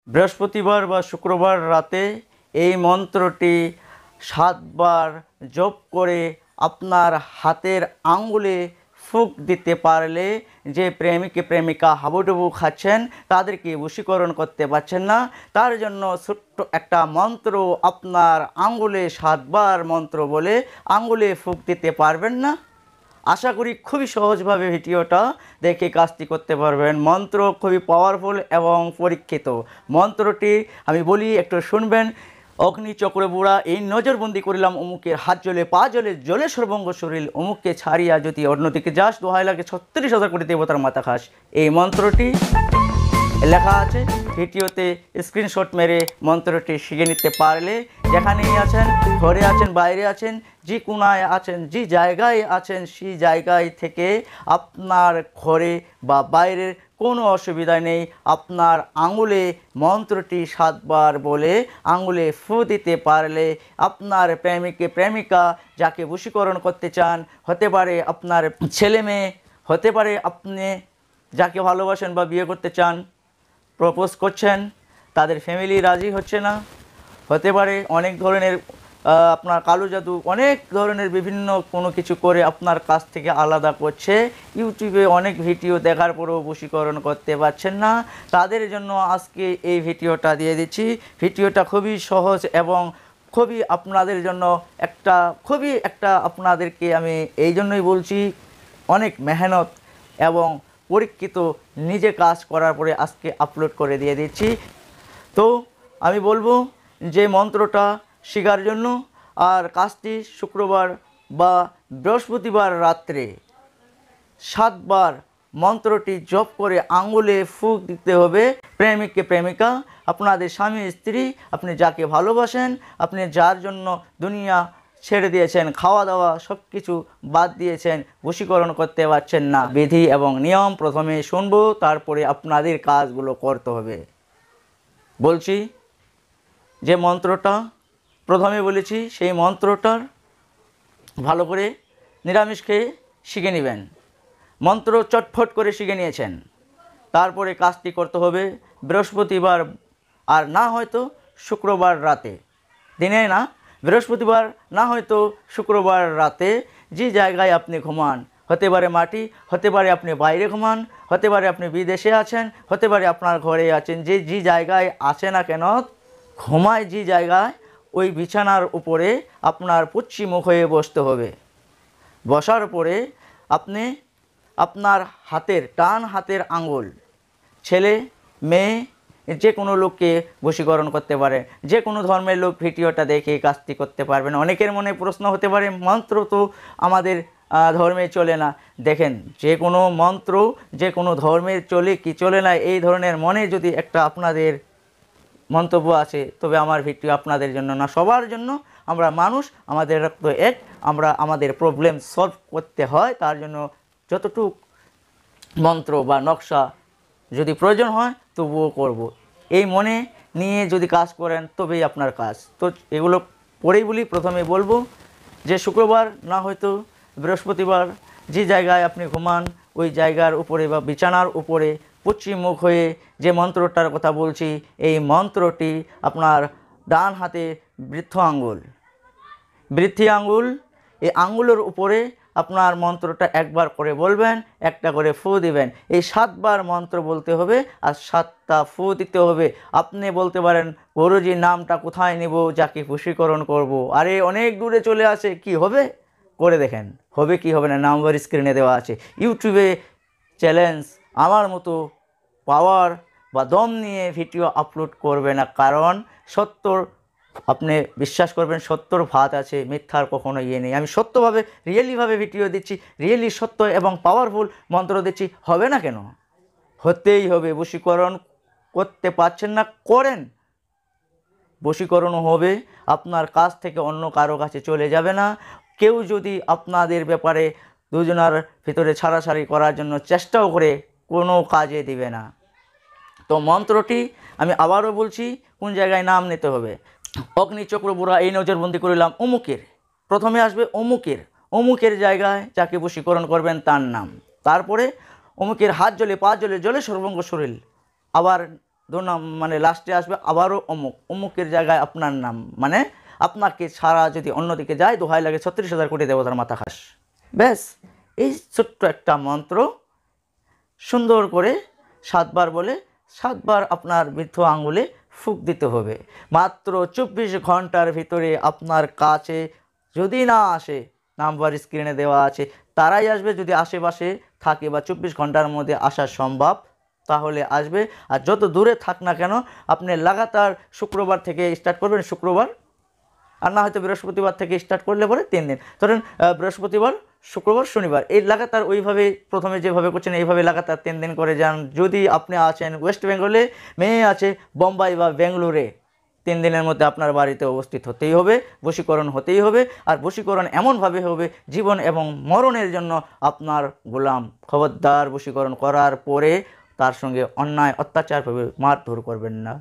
বৃহস্পতিবার বা শুক্রবার রাতে এই মন্ত্রটি 7 বার জপ করে আপনার হাতের আঙ্গুলে ফুঁক দিতে পারলে যে প্রেমিকা হাবুডুবু খাচ্ছেন তাদেরকে বশীকরণ করতে পারছেন না, তার জন্য ছোট্ট একটা মন্ত্র আপনার আঙ্গুলে 7 বার মন্ত্র বলে আঙ্গুলে ফুঁক দিতে পারবেন না। আশা করি খুবই সহজভাবে ভিডিওটা দেখে কাজটি করতে পারবেন। মন্ত্র খুবই পাওয়ারফুল এবং পরীক্ষিত। মন্ত্রটি আমি বলি একটু শুনবেন। অগ্নিচক্র বুড়া এই নজরবন্দি করিলাম অমুকের হাত জ্বলে পা জ্বলে জ্বলে সর্বঙ্গ শরীর, অমুককে ছাড়িয়া যদি অন্যদিকে যাস দোহাই লাগে 36,000 কোটি দেবতার মাথা খাস। এই মন্ত্রটি লেখা আছে ভিডিওতে, স্ক্রিনশট মেরে মন্ত্রটি শিখে নিতে পারলে যেখানেই আছেন, ঘরে আছেন, বাইরে আছেন, যে কোনায় আছেন, যে জায়গায় আছেন, সেই জায়গায় থেকে আপনার ঘরে বা বাইরের কোনো অসুবিধা নেই। আপনার আঙুলে মন্ত্রটি 7 বার বলে আঙুলে ফু দিতে পারলে আপনার প্রেমিকা যাকে বশীকরণ করতে চান, হতে পারে আপনার ছেলে মেয়ে, হতে পারে আপনি যাকে ভালোবাসেন বা বিয়ে করতে চান, প্রপোজ করছেন, তাদের ফ্যামিলি রাজি হচ্ছে না, হতে পারে অনেক ধরনের আপনার কালো জাদু, অনেক ধরনের বিভিন্ন কোনো কিছু করে আপনার কাছ থেকে আলাদা করছে, ইউটিউবে অনেক ভিডিও দেখার পরেও বশীকরণ করতে পারছেন না, তাদের জন্য আজকে এই ভিডিওটা দিয়ে দিচ্ছি। ভিডিওটা খুবই সহজ এবং খুবই আপনাদের জন্য খুবই আপনাদেরকে আমি এই জন্যই বলছি, অনেক মেহনত এবং পরীক্ষিত নিজে কাজ করার পরে আজকে আপলোড করে দিয়ে দিচ্ছি। তো আমি বলবো যে মন্ত্রটা শেখার জন্য, আর কাজটি শুক্রবার বা বৃহস্পতিবার রাত্রে 7 বার মন্ত্রটি জপ করে আঙ্গুলে ফুঁক দিতে হবে। প্রেমিকা আপনাদের স্বামী স্ত্রী, আপনি যাকে ভালোবাসেন, আপনি যার জন্য দুনিয়া ছেড়ে দিয়েছেন, খাওয়া দাওয়া সব কিছু বাদ দিয়েছেন, বশীকরণ করতে পারছেন না, বিধি এবং নিয়ম প্রথমে শুনবো, তারপরে আপনাদের কাজগুলো করতে হবে। বলছি যে মন্ত্রটা প্রথমে বলেছি, সেই মন্ত্রটার ভালো করে নিরামিষ খেয়ে শিখে নেবেন। মন্ত্র চটফট করে শিখে নিয়েছেন, তারপরে কাজটি করতে হবে বৃহস্পতিবার, আর না হয়তো শুক্রবার রাতে, দিনে না, বৃহস্পতিবার না হয়তো শুক্রবার রাতে যে জায়গায় আপনি ঘুমান, হতে পারে মাটি, হতে পারে আপনি বাইরে ঘুমান, হতে পারে আপনি বিদেশে আছেন, হতে পারে আপনার ঘরে আছেন, যে জায়গায় আছে না কেন ঘুমায়, যে জায়গায় ওই বিছানার উপরে আপনার পশ্চিমমুখ হয়ে বসতে হবে। বসার পরে আপনি আপনার ডান হাতের আঙ্গুল, ছেলে মেয়ে যে কোনো লোককে বশীকরণ করতে পারে, যে কোনো ধর্মের লোক ভিডিওটা দেখে কাজটি করতে পারবেন। অনেকের মনে প্রশ্ন হতে পারে মন্ত্র তো আমাদের ধর্মে চলে না। দেখেন, যে কোনো মন্ত্র যে কোনো ধর্মের চলে কি চলে না, এই ধরনের মনে যদি একটা আপনাদের মন্তব্য আছে, তবে আমার ভিডিও আপনাদের জন্য না, সবার জন্য। আমরা মানুষ, আমাদের রক্ত এক, আমরা আমাদের প্রবলেম সলভ করতে হয়, তার জন্য যতটুকু মন্ত্র বা নকশা যদি প্রয়োজন হয় তবুও করব। এই মনে নিয়ে যদি কাজ করেন তবেই আপনার কাজ। তো এগুলো পরেই বলি, প্রথমে বলবো যে শুক্রবার না হয়তো বৃহস্পতিবার যে জায়গায় আপনি ঘুমান ওই জায়গার উপরে বা বিছানার উপরে পশ্চিম মুখ হয়ে যে মন্ত্রটার কথা বলছি, এই মন্ত্রটি আপনার ডান হাতে বৃদ্ধি আঙ্গুল, এই আঙ্গুলের উপরে আপনার মন্ত্রটা একবার করে বলবেন, একটা করে ফু দিবেন। এই 7 বার মন্ত্র বলতে হবে আর 7টা ফু দিতে হবে। আপনি বলতে পারেন গুরুজির নামটা কোথায় নেব, যাকে বশীকরণ করব? আরে অনেক দূরে চলে আসে, কি হবে? করে দেখেন, হবে কি হবে না, নাম্বার স্ক্রিনে দেওয়া আছে। ইউটিউবে চ্যালেঞ্জ, আমার মতো পাওয়ার বা দম নিয়ে ভিডিও আপলোড করবে না, কারণ সত্যর আপনি বিশ্বাস করবেন, সত্যর ভাত আছে, মিথ্যার কখনো নেই। আমি সত্যভাবে রিয়েলিভাবে ভিডিও দিচ্ছি, রিয়েলি সত্য এবং পাওয়ারফুল মন্ত্র দিচ্ছি, হবে না কেন? হতেই হবে। বশীকরণ করতে পারছেন না, করেন, বশীকরণও হবে, আপনার কাছ থেকে অন্য কারো কাছে চলে যাবে না। কেউ যদি আপনাদের ব্যাপারে দুজনের ভিতরে ছাড়াছাড়ি করার জন্য চেষ্টাও করে, কোনো কাজে দিবে না। তো মন্ত্রটি আমি আবারও বলছি, কোন জায়গায় নাম নিতে হবে। অগ্নিচক্র বুড়া এই নজরবন্দি করিলাম অমুকের, প্রথমে আসবে অমুকের জায়গায় যাকে বশীকরণ করবেন তার নাম, তারপরে অমুকের হাত জ্বলে পা জ্বলে জ্বলে সর্বঙ্গ শরীর, আবার মানে লাস্টে আসবে আবারও অমুক, অমুকের জায়গায় আপনার নাম, মানে আপনাকে ছাড়া যদি অন্যদিকে যায় দোহাই লাগে 36,000 কোটি দেবতার মাথা খাস। ব্যাস, এই ছোট্ট একটা মন্ত্র সুন্দর করে 7 বার বলে 7 বার আপনার বৃদ্ধ আঙ্গুলে ফুঁক দিতে হবে। মাত্র 24 ঘন্টার ভিতরে আপনার কাছে যদি না আসে, নাম্বার স্ক্রিনে দেওয়া আছে, তারাই আসবে। যদি আশেপাশে থাকে বা 24 ঘন্টার মধ্যে আসা সম্ভব তাহলে আসবে। আর যত দূরে থাক না কেন, আপনি লাগাতার শুক্রবার থেকে স্টার্ট করবেন, শুক্রবার আর না হয়তো বৃহস্পতিবার থেকে স্টার্ট করলে পরে 3 দিন, ধরেন বৃহস্পতিবার, শুক্রবার, শনিবার, এই লাগাতার ওইভাবে প্রথমে যেভাবে করছেন এইভাবে লাগাতার 3 দিন করে যান। যদি আপনি আছেন ওয়েস্ট বেঙ্গলে, মেয়ে আছে বোম্বাই বা বেঙ্গালুরে, 3 দিনের মধ্যে আপনার বাড়িতে উপস্থিত হতেই হবে, বশীকরণ হতেই হবে। আর বশীকরণ এমনভাবে হবে জীবন এবং মরণের জন্য আপনার গোলাম। খবরদার বশীকরণ করার পরে তার সঙ্গে অন্যায় অত্যাচারভাবে মারধর করবেন না।